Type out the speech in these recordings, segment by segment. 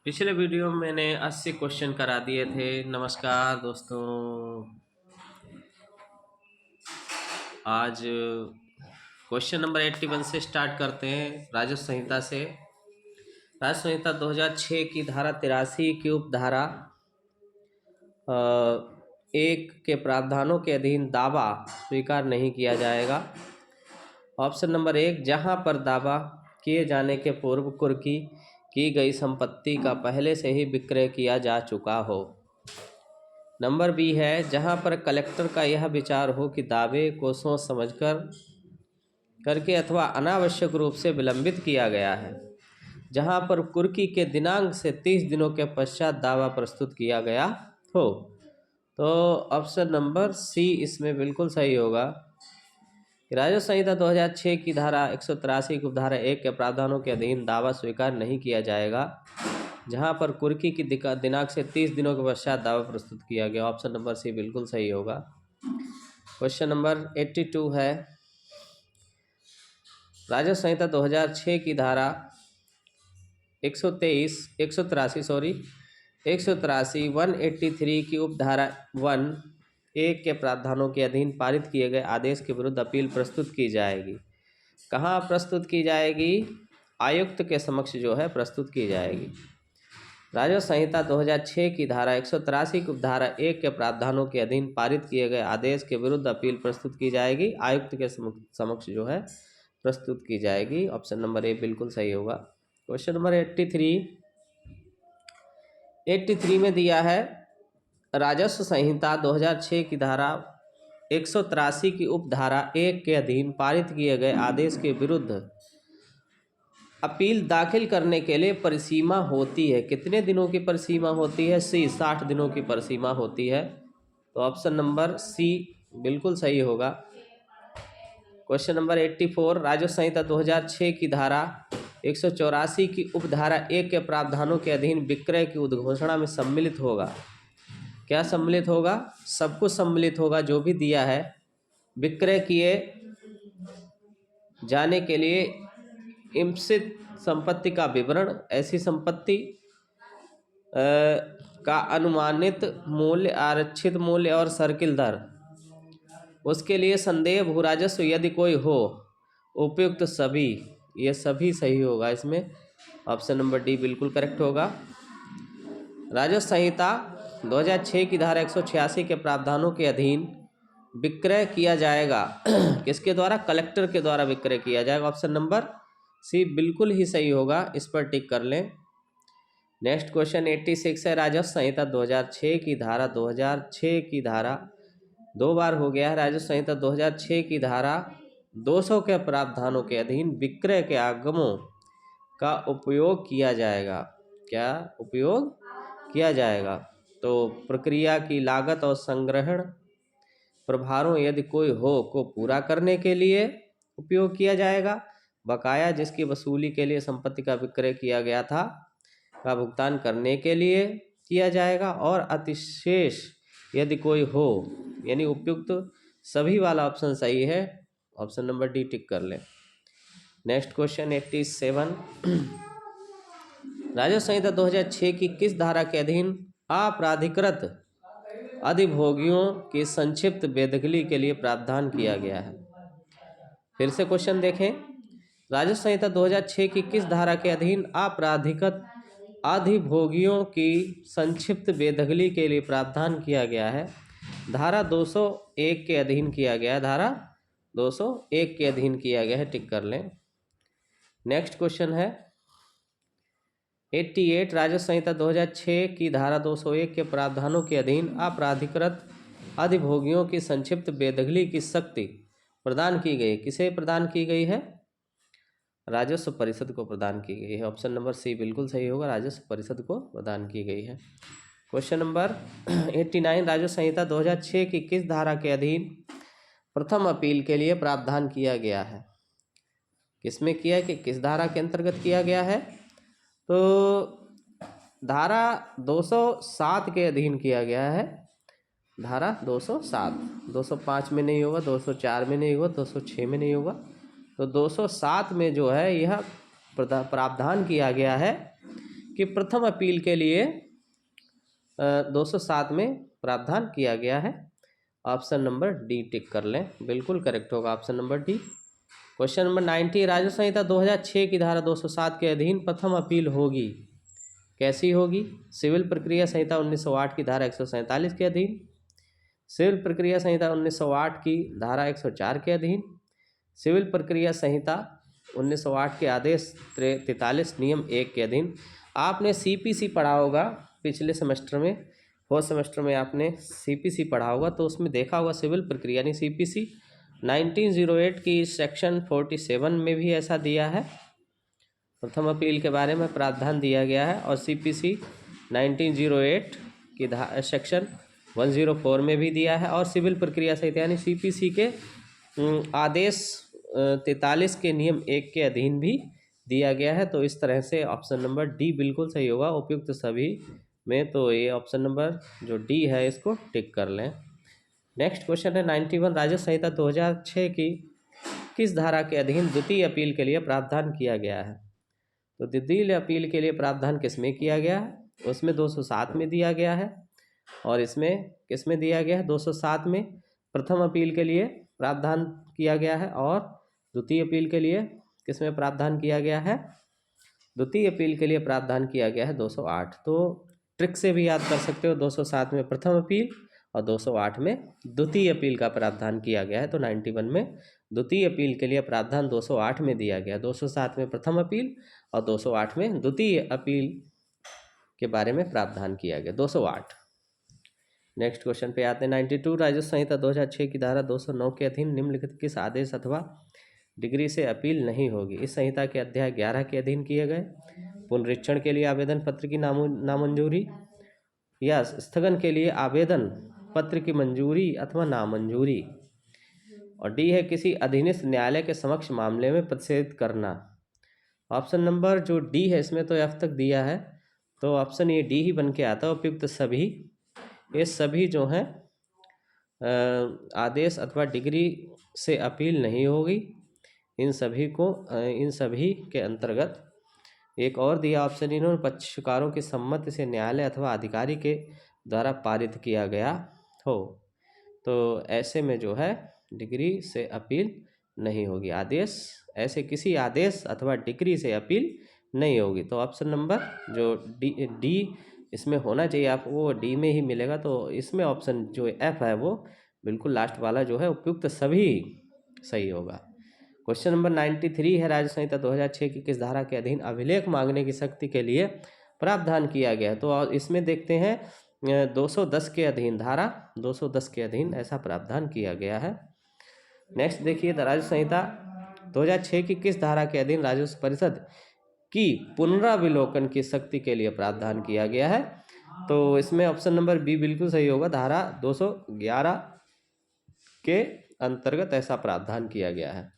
पिछले वीडियो में मैंने 80 क्वेश्चन करा दिए थे। नमस्कार दोस्तों, आज क्वेश्चन नंबर 81 से स्टार्ट करते हैं। राजस्व संहिता से। राजस्व संहिता 2006 की धारा 83 की उपधारा 1 के प्रावधानों के अधीन दावा स्वीकार नहीं किया जाएगा। ऑप्शन नंबर 1, जहां पर दावा किए जाने के पूर्व कुर्की की गई संपत्ति का पहले से ही विक्रय किया जा चुका हो। नंबर बी है, जहां पर कलेक्टर का यह विचार हो कि दावे को सोच समझकर करके अथवा अनावश्यक रूप से विलंबित किया गया है, जहां पर कुर्की के दिनांक से 30 दिनों के पश्चात दावा प्रस्तुत किया गया हो। तो ऑप्शन नंबर सी इसमें बिल्कुल सही होगा। राजस्व संहिता 2006 की धारा 183 की उपधारा 1 के प्रावधानों के अधीन दावा स्वीकार नहीं किया जाएगा, जहां पर कुर्की की दिनांक से 30 दिनों के पश्चात दावा प्रस्तुत किया गया। ऑप्शन नंबर सी बिल्कुल सही होगा। क्वेश्चन नंबर 82 है, राजस्व संहिता 2006 की धारा 183 की उपधारा 1 के प्रावधानों के अधीन पारित किए गए आदेश के विरुद्ध अपील प्रस्तुत की जाएगी। कहाँ प्रस्तुत की जाएगी? आयुक्त के समक्ष जो है प्रस्तुत की जाएगी। राजस्व संहिता 2006 की धारा 183 की उपधारा 1 के प्रावधानों के अधीन पारित किए गए आदेश के विरुद्ध अपील प्रस्तुत की जाएगी। आयुक्त के समक्ष जो है प्रस्तुत की जाएगी। ऑप्शन नंबर ए बिल्कुल सही होगा। क्वेश्चन नंबर 83 में दिया है, राजस्व संहिता 2006 की धारा 183 की उपधारा 1 के अधीन पारित किए गए आदेश के विरुद्ध अपील दाखिल करने के लिए परिसीमा होती है। कितने दिनों की परिसीमा होती है? सी 60 दिनों की परिसीमा होती है। तो ऑप्शन नंबर सी बिल्कुल सही होगा। क्वेश्चन नंबर 84, राजस्व संहिता 2006 की धारा 184 की उपधारा 1 के प्रावधानों के अधीन विक्रय की उद्घोषणा में सम्मिलित होगा। क्या सम्मिलित होगा? सब कुछ सम्मिलित होगा जो भी दिया है। विक्रय किए जाने के लिए इम्सित संपत्ति का विवरण, ऐसी संपत्ति का अनुमानित मूल्य, आरक्षित मूल्य और सर्किल दर, उसके लिए संदेह भू राजस्व यदि कोई हो, उपयुक्त सभी, ये सभी सही होगा इसमें। ऑप्शन नंबर डी बिल्कुल करेक्ट होगा। राजस्व संहिता 2006 की धारा 186 के प्रावधानों के अधीन विक्रय किया जाएगा किसके द्वारा? कलेक्टर के द्वारा विक्रय किया जाएगा। ऑप्शन नंबर सी बिल्कुल ही सही होगा, इस पर टिक कर लें। नेक्स्ट क्वेश्चन 86 है, राजस्व संहिता 2006 की धारा 2 बार हो गया है। राजस्व संहिता 2006 की धारा 200 के प्रावधानों के अधीन विक्रय के आगमों का उपयोग किया जाएगा। क्या उपयोग किया जाएगा? तो प्रक्रिया की लागत और संग्रहण प्रभारों यदि कोई हो को पूरा करने के लिए उपयोग किया जाएगा। बकाया जिसकी वसूली के लिए संपत्ति का विक्रय किया गया था का भुगतान करने के लिए किया जाएगा। और अतिशेष यदि कोई हो, यानी उपयुक्त सभी वाला ऑप्शन सही है। ऑप्शन नंबर डी टिक कर लें। नेक्स्ट क्वेश्चन 87, राजस्व संहिता 2006 की किस धारा के अधीन अपराधिकृत अधिभोगियों की संक्षिप्त बेदखली के लिए प्रावधान किया गया है? फिर से क्वेश्चन देखें, राजस्व संहिता 2006 की किस धारा के अधीन अपराधिकृत अधिभोगियों की संक्षिप्त बेदखली के लिए प्रावधान किया गया है? धारा 201 के अधीन किया गया है। धारा 201 के अधीन किया गया है, टिक कर लें। नेक्स्ट क्वेश्चन है 88, राजस्व संहिता 2006 की धारा 201 के प्रावधानों के अधीन अपराधिकृत अधिभोगियों की संक्षिप्त बेदखली की शक्ति प्रदान की गई। किसे प्रदान की गई है? राजस्व परिषद को प्रदान की गई है। ऑप्शन नंबर सी बिल्कुल सही होगा, राजस्व परिषद को प्रदान की गई है। क्वेश्चन नंबर 89, राजस्व संहिता 2006 की किस धारा के अधीन प्रथम अपील के लिए प्रावधान किया गया है? किसमें किया कि किस धारा के अंतर्गत किया गया है? तो धारा 207 के अधीन किया गया है। धारा 207, 205 में नहीं होगा, 204 में नहीं होगा, 206 में नहीं होगा। तो 207 में जो है यह प्रावधान किया गया है कि प्रथम अपील के लिए 207 में प्रावधान किया गया है। ऑप्शन नंबर डी टिक कर लें, बिल्कुल करेक्ट होगा option number D. Question number 90, राजस्व संहिता 2006 की धारा 207 के अधीन प्रथम अपील होगी, कैसी होगी? सिविल प्रक्रिया संहिता 1908 की धारा 147 के अधीन, सिविल प्रक्रिया संहिता 1908 की धारा 104 के अधीन, सिविल प्रक्रिया संहिता 1908 के आदेश 43 नियम 1 के अधीन। आपने सीपीसी पढ़ा होगा पिछले सेमेस्टर में, फोर्थ सेमेस्टर में आपने सीपीसी पढ़ा होगा, तो उसमें देखा होगा सिविल प्रक्रिया यानी सीपीसी 1908 की सेक्शन 47 में भी ऐसा दिया है, प्रथम अपील के बारे में प्रावधान दिया गया है। और सीपीसी 1908 की सेक्शन 104 में भी दिया है, और सिविल प्रक्रिया संहिता यानी सीपीसी के आदेश 43 के नियम 1 के अधीन भी दिया गया है। तो इस तरह से ऑप्शन नंबर डी बिल्कुल सही होगा उपयुक्त सभी में। तो ये ऑप्शन नंबर जो डी है इसको टिक कर लें। नेक्स्ट क्वेश्चन है 91, राजस्व संहिता 2006 की किस धारा के अधीन द्वितीय अपील के लिए प्रावधान किया गया है? तो द्वितीय अपील के लिए प्रावधान किस में किया गया है? उसमें 207 में दिया गया है, और इसमें किस में दिया गया है? 207 में प्रथम अपील के लिए प्रावधान किया गया है, और द्वितीय अपील के लिए किस में प्रावधान किया गया है? द्वितीय अपील के लिए प्रावधान किया गया है 208। तो ट्रिक से भी याद कर सकते हो, 207 में प्रथम अपील और 208 में द्वितीय अपील का प्रावधान किया गया है। तो 91 में द्वितीय अपील के लिए प्रावधान 208 में दिया गया, 207 में प्रथम अपील और 208 में द्वितीय अपील के बारे में प्रावधान किया गया, 208। नेक्स्ट क्वेश्चन पे आते हैं 92, राजस्व संहिता 2006 की धारा 209 के अधीन निम्नलिखित किस आदेश अथवा डिग्री से अपील नहीं होगी? इस संहिता के अध्याय 11 के अधीन किए गए पुनरीक्षण के लिए आवेदन पत्र की नामंजूरी या स्थगन के लिए आवेदन पत्र की मंजूरी अथवा नामंजूरी। और डी है किसी अधीनस्थ न्यायालय के समक्ष मामले में प्रतिषेध करना। ऑप्शन नंबर जो डी है इसमें तो एफ तक दिया है, तो ऑप्शन ये डी ही बन के आता है उपयुक्त सभी। ये सभी जो हैं आदेश अथवा डिग्री से अपील नहीं होगी, इन सभी के अंतर्गत एक और दिया ऑप्शन इन्होंने, पक्षकारों की सम्मति से न्यायालय अथवा अधिकारी के द्वारा पारित किया गया हो, तो ऐसे में जो है डिग्री से अपील नहीं होगी, आदेश ऐसे किसी आदेश अथवा डिग्री से अपील नहीं होगी। तो ऑप्शन नंबर जो डी इसमें होना चाहिए, आपको वो डी में ही मिलेगा। तो इसमें ऑप्शन जो एफ है वो बिल्कुल लास्ट वाला जो है उपयुक्त सभी सही होगा। क्वेश्चन नंबर 93 है, राजस्व संहिता 2006 की किस धारा के अधीन अभिलेख मांगने की शक्ति के लिए प्रावधान किया गया है? तो इसमें देखते हैं 210 के अधीन, धारा 210 के अधीन ऐसा प्रावधान किया गया है। नेक्स्ट देखिए, राजस्व संहिता 2006 की किस धारा के अधीन राजस्व परिषद की पुनराविलोकन की शक्ति के लिए प्रावधान किया गया है? तो इसमें ऑप्शन नंबर बी बिल्कुल सही होगा, धारा 211 के अंतर्गत ऐसा प्रावधान किया गया है।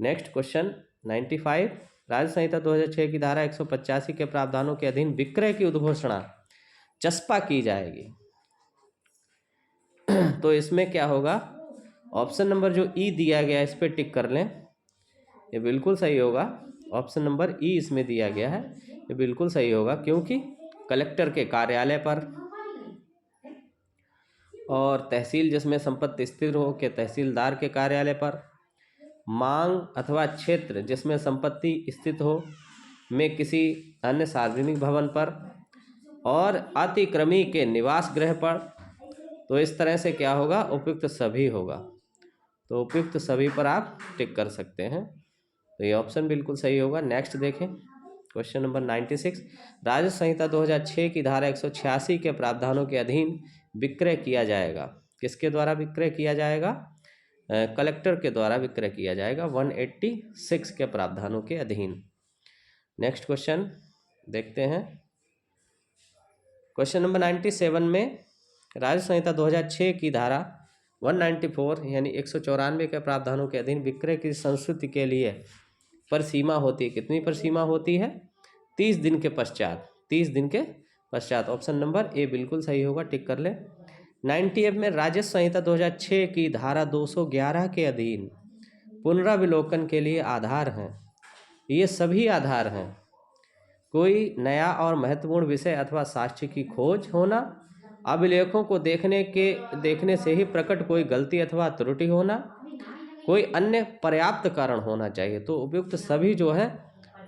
नेक्स्ट क्वेश्चन 95, राजस्व संहिता 2006 की धारा 185 के प्रावधानों के अधीन विक्रय की उद्घोषणा चस्पा की जाएगी, तो इसमें क्या होगा? ऑप्शन नंबर जो ई दिया गया है इस पर टिक कर लें, ये बिल्कुल सही होगा। ऑप्शन नंबर ई इसमें दिया गया है, ये बिल्कुल सही होगा, क्योंकि कलेक्टर के कार्यालय पर और तहसील जिसमें संपत्ति स्थिर हो के तहसीलदार के कार्यालय पर, मांग अथवा क्षेत्र जिसमें संपत्ति स्थित हो में किसी अन्य सार्वजनिक भवन पर, और अतिक्रमी के निवास गृह पर। तो इस तरह से क्या होगा? उपयुक्त सभी होगा। तो उपयुक्त सभी पर आप टिक कर सकते हैं, तो ये ऑप्शन बिल्कुल सही होगा। नेक्स्ट देखें क्वेश्चन नंबर 96, राजस्व संहिता 2006 की धारा 186 के प्रावधानों के अधीन विक्रय किया जाएगा, किसके द्वारा विक्रय किया जाएगा? कलेक्टर के द्वारा विक्रय किया जाएगा 186 के प्रावधानों के अधीन। नेक्स्ट क्वेश्चन देखते हैं, क्वेश्चन नंबर 97 में राजस्व संहिता 2006 की धारा 194 यानी 194 के प्रावधानों के अधीन विक्रय की संस्कृति के लिए पर सीमा होती है, कितनी पर सीमा होती है? 30 दिन के पश्चात, 30 दिन के पश्चात। ऑप्शन नंबर ए बिल्कुल सही होगा, टिक कर लें। 98 में राजस्व संहिता 2006 की धारा 211 के अधीन पुनराविलोकन के लिए आधार हैं, ये सभी आधार हैं, कोई नया और महत्वपूर्ण विषय अथवा साक्ष्य की खोज होना, अभिलेखों को देखने से ही प्रकट कोई गलती अथवा त्रुटि होना, कोई अन्य पर्याप्त कारण होना चाहिए। तो उपयुक्त सभी जो है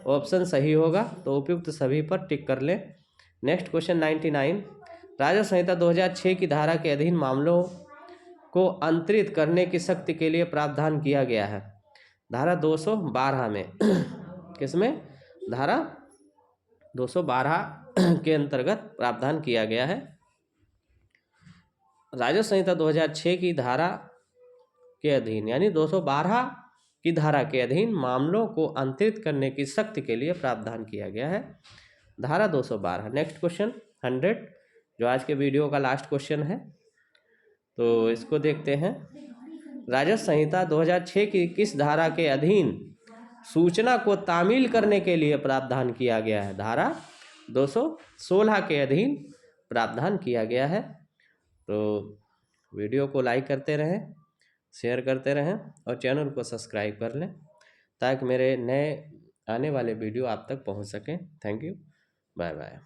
ऑप्शन सही होगा, तो उपयुक्त सभी पर टिक कर लें। नेक्स्ट क्वेश्चन 99, राजस्व संहिता 2006 की धारा के अधीन मामलों को अंतरित करने की शक्ति के लिए प्रावधान किया गया है। धारा 212 में किसमें? धारा 212 के अंतर्गत प्रावधान किया गया है। राजस्व संहिता 2006 की धारा के अधीन यानी 212 की धारा के अधीन मामलों को अंतरित करने की शक्ति के लिए प्रावधान किया गया है, धारा 212। नेक्स्ट क्वेश्चन 100, जो आज के वीडियो का लास्ट क्वेश्चन है, तो इसको देखते हैं। राजस्व संहिता 2006 की किस धारा के अधीन सूचना को तामील करने के लिए प्रावधान किया गया है? धारा 216 के अधीन प्रावधान किया गया है। तो वीडियो को लाइक करते रहें, शेयर करते रहें और चैनल को सब्सक्राइब कर लें ताकि मेरे नए आने वाले वीडियो आप तक पहुंच सकें। Thank you, bye bye.